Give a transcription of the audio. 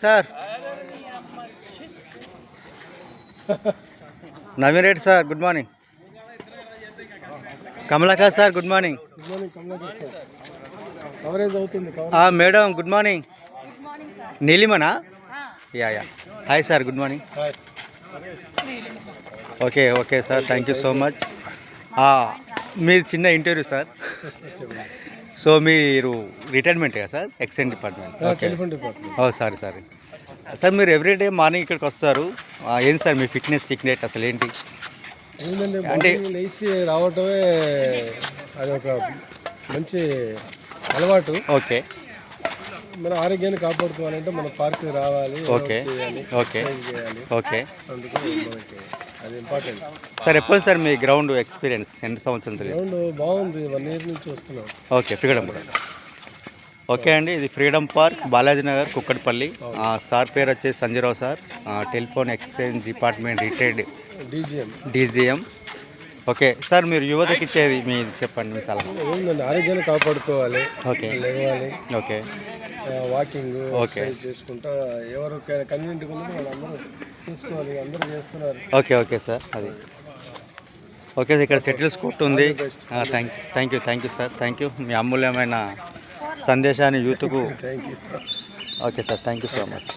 Sir. Naveen Reddy sir, good morning. Kamalakar sir, good morning. Madam, good morning. నీలిమనా? Yeah. Hi sir, good morning. Okay sir, thank you so much. మీది చిన్న interview sir. So మీరు retirement కదా sir? Excise department. Okay. Sorry sir, మీరు everyday morning ఇక్కడికి వస్తారు. ఏంటి sir మీ fitness secret అసలు ఏంటి? అంటే లేచి రావటమే అది ఒక మంచి అలవాటు. ఓకే. మన ఆరోగ్యాన్ని కాపాడుకోవాలంటే మన పార్క్కి రావాలి. ఓకే. అందుకు మనకి అది ఇంపార్టెంట్. సార్ ఎప్పుడు సార్ మీ గ్రౌండ్ ఎక్స్పీరియన్స్ ఎన్ని సంవత్సరం? గ్రౌండ్ బాగుంది, 1 year నుంచి వస్తున్నాం. ఓకే, ఫ్రీడమ్ కూడా. ఓకే అండి, ఇది freedom park, Balaji Nagar, Kukatpally. Sir పేరు వచ్చేసి Sanjaya Rao sir. Telephone exchange department retired DGM. Okay sir, మీరు యువతకి ఇచ్చేది మీరు చెప్పండి, మీ సలహా. ఏంటంటే ఆరోగ్యాన్ని కాపాడుకోవాలి. ఓకే. లేవాలి. ఓకే. వాకింగ్ ఎక్సర్సైజ్ చేసుకుంటా ఎవరు కన్వీనియంట్గా ఉన్నది వాళ్ళందరూ చేసుకోవాలి. అందరూ చేస్తున్నారు. ఓకే సార్, అది ఓకే సార్. ఇక్కడ సెటిల్స్ కోర్ట్ ఉంది. Thank you sir, thank you. మీ అమూల్యమైన సందేశాన్ని యూత్కు. Thank you. Okay sir, thank you so much.